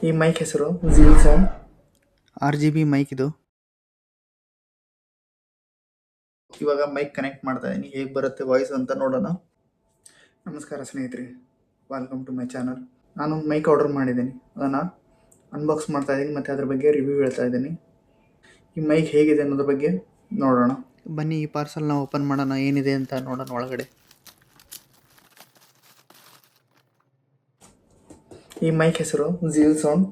ಈ ಮೈಕ್ ಹೆಸರು zeal sound RGB mic ಇದು. ಇವಾಗ ಮೈಕ್ ಕನೆಕ್ಟ್ ಮಾಡ್ತಾ ಇದ್ದೀನಿ, ಹೇಗೆ ಬರುತ್ತೆ ವಾಯ್ಸ್ ಅಂತ ನೋಡೋಣ. ನಮಸ್ಕಾರ ಸ್ನೇಹಿತರೆ, ವೆಲ್ಕಮ್ ಟು ಮೈ ಚಾನಲ್. ನಾನು ಮೈಕ್ ಆರ್ಡರ್ ಮಾಡಿದ್ದೀನಿ, ಅದನ್ನು ಅನ್ಬಾಕ್ಸ್ ಮಾಡ್ತಾ ಇದ್ದೀನಿ ಮತ್ತು ಅದ್ರ ಬಗ್ಗೆ ರಿವ್ಯೂ ಹೇಳ್ತಾ ಇದ್ದೀನಿ. ಈ ಮೈಕ್ ಹೇಗಿದೆ ಅನ್ನೋದ್ರ ಬಗ್ಗೆ ನೋಡೋಣ ಬನ್ನಿ. ಈ ಪಾರ್ಸಲ್ನ ಓಪನ್ ಮಾಡೋಣ, ಏನಿದೆ ಅಂತ ನೋಡೋಣ ಒಳಗಡೆ. ಈ ಮೈಕ್ ಹೆಸರು zeal sound,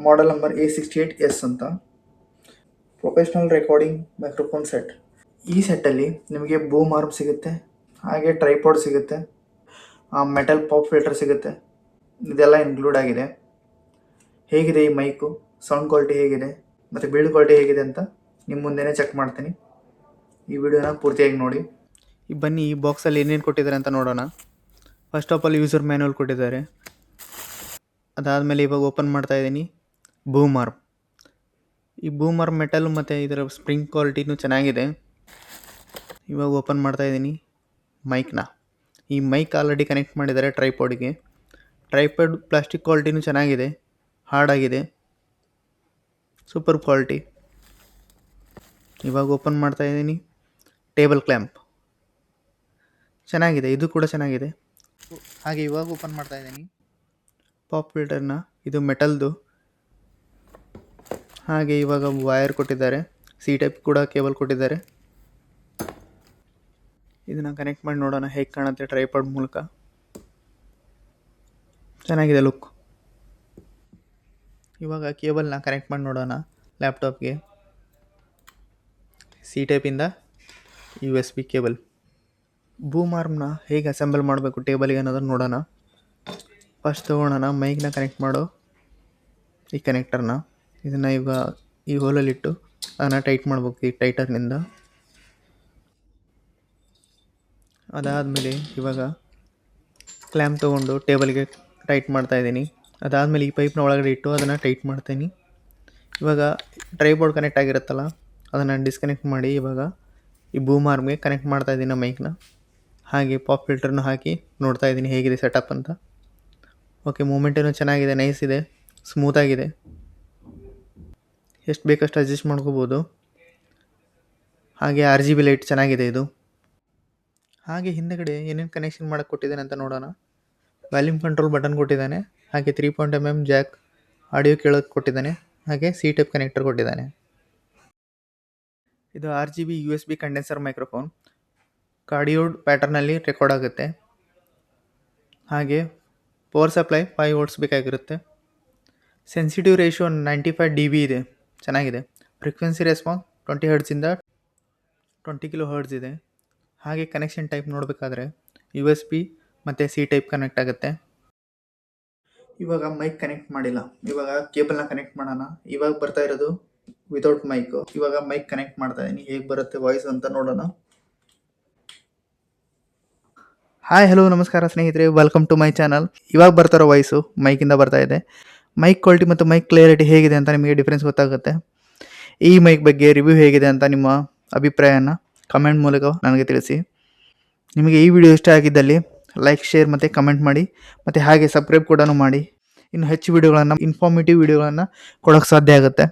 model number A68S ಅಂತ. Professional recording microphone set. ಈ ಸೆಟ್ಟಲ್ಲಿ ನಿಮಗೆ ಬೂಮ್ ಆರ್ಮ್ ಸಿಗುತ್ತೆ, ಹಾಗೆ ಟ್ರೈಪಾಡ್ ಸಿಗುತ್ತೆ, ಮೆಟಲ್ ಪಾಪ್ ಫಿಲ್ಟರ್ ಸಿಗುತ್ತೆ. ಇದೆಲ್ಲ ಇನ್ಕ್ಲೂಡ್ ಆಗಿದೆ. ಹೇಗಿದೆ ಈ ಮೈಕು, ಸೌಂಡ್ ಕ್ವಾಲಿಟಿ ಹೇಗಿದೆ ಮತ್ತು ಬಿಲ್ಡ್ ಕ್ವಾಲಿಟಿ ಹೇಗಿದೆ ಅಂತ ನಿಮ್ಮ ಮುಂದೆನೇ ಚೆಕ್ ಮಾಡ್ತೀನಿ. ಈ ವಿಡಿಯೋನ ಪೂರ್ತಿಯಾಗಿ ನೋಡಿ. ಬನ್ನಿ, ಈ ಬಾಕ್ಸಲ್ಲಿ ಏನೇನು ಕೊಟ್ಟಿದ್ದಾರೆ ಅಂತ ನೋಡೋಣ. First of all user manual ಕೊಟ್ಟಿದ್ದಾರೆ. ಅದಾದಮೇಲೆ ಇವಾಗ ಓಪನ್ ಮಾಡ್ತಾ ಇದ್ದೀನಿ ಬೂಮ್ ಆರ್ಮ್. ಈ ಬೂಮ್ ಆರ್ಮ್ ಮೆಟಲ್ ಮತ್ತು ಇದರ ಸ್ಪ್ರಿಂಗ್ ಕ್ವಾಲಿಟಿನೂ ಚೆನ್ನಾಗಿದೆ. ಇವಾಗ ಓಪನ್ ಮಾಡ್ತಾ ಇದ್ದೀನಿ ಮೈಕ್ನ. ಈ ಮೈಕ್ ಆಲ್ರೆಡಿ ಕನೆಕ್ಟ್ ಮಾಡಿದ್ದಾರೆ ಟ್ರೈಪಾಡಿಗೆ. ಟ್ರೈಪಾಡ್ ಪ್ಲಾಸ್ಟಿಕ್ ಕ್ವಾಲಿಟಿನೂ ಚೆನ್ನಾಗಿದೆ, ಹಾರ್ಡಾಗಿದೆ, ಸೂಪರ್ ಕ್ವಾಲಿಟಿ. ಇವಾಗ ಓಪನ್ ಮಾಡ್ತಾ ಇದ್ದೀನಿ ಟೇಬಲ್ ಕ್ಲ್ಯಾಂಪ್. ಚೆನ್ನಾಗಿದೆ, ಇದು ಕೂಡ ಚೆನ್ನಾಗಿದೆ. ಹಾಗೆ ಇವಾಗ ಓಪನ್ ಮಾಡ್ತಾ ಇದ್ದೀನಿ ಪಾಪ್ ಫಿಲ್ಟರ್ನ. ಇದು ಮೆಟಲ್ದು. ಹಾಗೆ ಇವಾಗ ವೈರ್ ಕೊಟ್ಟಿದ್ದಾರೆ, ಸಿ ಟೈಪ್ ಕೂಡ ಕೇಬಲ್ ಕೊಟ್ಟಿದ್ದಾರೆ. ಇದನ್ನು ಕನೆಕ್ಟ್ ಮಾಡಿ ನೋಡೋಣ ಹೇಗೆ ಕಾಣುತ್ತೆ ಟ್ರೈಪಾಡ್ ಮೂಲಕ. ಚೆನ್ನಾಗಿದೆ ಲುಕ್. ಇವಾಗ ಕೇಬಲ್ನ ಕನೆಕ್ಟ್ ಮಾಡಿ ನೋಡೋಣ ಲ್ಯಾಪ್ಟಾಪ್ಗೆ. ಸಿ ಟೈಪಿಂದ USB ಕೇಬಲ್. ಬೂಮ್ ಆರ್ಮ್ನ ಹೇಗೆ ಅಸೆಂಬಲ್ ಮಾಡಬೇಕು ಟೇಬಲಿಗೆ ಅನ್ನೋದನ್ನು ನೋಡೋಣ. ಫಸ್ಟ್ ತೊಗೊಳ್ಳೋಣ ಮೈಕ್ನ ಕನೆಕ್ಟ್ ಮಾಡೋ ಈ ಕನೆಕ್ಟರ್ನ. ಇದನ್ನು ಈಗ ಈ ಹೋಲಲ್ಲಿಟ್ಟು ಅದನ್ನು ಟೈಟ್ ಮಾಡ್ಬೇಕು ಈ ಟೈಟರ್ನಿಂದ. ಅದಾದಮೇಲೆ ಇವಾಗ ಕ್ಲ್ಯಾಂಪ್ ತೊಗೊಂಡು ಟೇಬಲ್ಗೆ ಟೈಟ್ ಮಾಡ್ತಾಯಿದ್ದೀನಿ. ಅದಾದಮೇಲೆ ಈ ಪೈಪ್ನ ಒಳಗಡೆ ಇಟ್ಟು ಅದನ್ನು ಟೈಟ್ ಮಾಡ್ತೀನಿ. ಇವಾಗ ಟ್ರೈಪಾಡ್ ಕನೆಕ್ಟ್ ಆಗಿರುತ್ತಲ್ಲ, ಅದನ್ನು ಡಿಸ್ಕನೆಕ್ಟ್ ಮಾಡಿ ಇವಾಗ ಈ ಬೂಮ್ ಆರ್ಮ್ಗೆ ಕನೆಕ್ಟ್ ಮಾಡ್ತಾಯಿದ್ದೀನಿ ಮೈಕ್ನ. ಹಾಗೆ ಪಾಪ್ ಫಿಲ್ಟರ್ನು ಹಾಕಿ ನೋಡ್ತಾ ಇದ್ದೀನಿ ಹೇಗಿದೆ ಸೆಟಪ್ ಅಂತ. ಓಕೆ, ಮೂಮೆಂಟೇನೂ ಚೆನ್ನಾಗಿದೆ, ನೈಸ್ ಇದೆ, ಸ್ಮೂತಾಗಿದೆ. ಎಷ್ಟು ಬೇಕಷ್ಟು ಅಡ್ಜಸ್ಟ್ ಮಾಡ್ಕೋಬೋದು. ಹಾಗೆ RGB ಲೈಟ್ ಚೆನ್ನಾಗಿದೆ ಇದು. ಹಾಗೆ ಹಿಂದೆಗಡೆ ಏನೇನು ಕನೆಕ್ಷನ್ ಮಾಡೋಕ್ಕೆ ಕೊಟ್ಟಿದ್ದಾನೆ ಅಂತ ನೋಡೋಣ. ವ್ಯಾಲ್ಯೂಮ್ ಕಂಟ್ರೋಲ್ ಬಟನ್ ಕೊಟ್ಟಿದ್ದಾನೆ, ಹಾಗೆ 3.mm ಜಾಕ್ ಆಡಿಯೋ ಕೇಳೋಕ್ಕೆ ಕೊಟ್ಟಿದ್ದಾನೆ, ಹಾಗೆ ಸಿ ಟೈಪ್ ಕನೆಕ್ಟರ್ ಕೊಟ್ಟಿದ್ದಾನೆ. ಇದು RGB USB condenser microphone. Cardioid ಪ್ಯಾಟರ್ನಲ್ಲಿ ರೆಕಾರ್ಡ್ ಆಗುತ್ತೆ. ಹಾಗೆ ಪವರ್ ಸಪ್ಲೈ 5 ವೋಲ್ಟ್ಸ್ ಬೇಕಾಗಿರುತ್ತೆ. ಸೆನ್ಸಿಟಿವ್ ರೇಷಿಯೋ 95 dB ಇದೆ, ಚೆನ್ನಾಗಿದೆ. ಫ್ರೀಕ್ವೆನ್ಸಿ ರೆಸ್ಪಾನ್ಸ್ 20 ಹರ್ಟ್ಸಿಂದ 20 kHz ಇದೆ. ಹಾಗೆ ಕನೆಕ್ಷನ್ ಟೈಪ್ ನೋಡಬೇಕಾದ್ರೆ USB ಮತ್ತು ಸಿ ಟೈಪ್ ಕನೆಕ್ಟ್ ಆಗುತ್ತೆ. ಇವಾಗ ಮೈಕ್ ಕನೆಕ್ಟ್ ಮಾಡಿಲ್ಲ, ಇವಾಗ ಕೇಬಲ್ನ ಕನೆಕ್ಟ್ ಮಾಡೋಣ. ಇವಾಗ ಬರ್ತಾ ಇರೋದು ವಿತೌಟ್ ಮೈಕು. ಇವಾಗ ಮೈಕ್ ಕನೆಕ್ಟ್ ಮಾಡ್ತಾ ಇದ್ದೀನಿ, ಹೇಗೆ ಬರುತ್ತೆ ವಾಯ್ಸ್ ಅಂತ ನೋಡೋಣ. ಹಾಯ್, ಹಲೋ, ನಮಸ್ಕಾರ ಸ್ನೇಹಿತರೆ, ವೆಲ್ಕಮ್ ಟು ಮೈ ಚಾನಲ್. ಇವಾಗ ಬರ್ತಾರೋ ವಾಯ್ಸು ಮೈಕಿಂದ ಬರ್ತಾ ಇದೆ. ಮೈಕ್ ಕ್ವಾಲಿಟಿ ಮತ್ತು ಮೈಕ್ ಕ್ಲಿಯರಿಟಿ ಹೇಗಿದೆ ಅಂತ ನಿಮಗೆ ಡಿಫ್ರೆನ್ಸ್ ಗೊತ್ತಾಗುತ್ತೆ. ಈ ಮೈಕ್ ಬಗ್ಗೆ ರಿವ್ಯೂ ಹೇಗಿದೆ ಅಂತ ನಿಮ್ಮ ಅಭಿಪ್ರಾಯನ ಕಮೆಂಟ್ ಮೂಲಕ ನನಗೆ ತಿಳಿಸಿ. ನಿಮಗೆ ಈ ವಿಡಿಯೋ ಇಷ್ಟ ಆಗಿದ್ದಲ್ಲಿ ಲೈಕ್, ಶೇರ್ ಮತ್ತು ಕಮೆಂಟ್ ಮಾಡಿ, ಮತ್ತು ಹಾಗೆ ಸಬ್ಸ್ಕ್ರೈಬ್ ಕೂಡ ಮಾಡಿ. ಇನ್ನು ಹೆಚ್ಚು ವಿಡಿಯೋಗಳನ್ನು, ಇನ್ಫಾರ್ಮೇಟಿವ್ ವಿಡಿಯೋಗಳನ್ನು ಕೊಡೋಕ್ಕೆ ಸಾಧ್ಯ ಆಗುತ್ತೆ.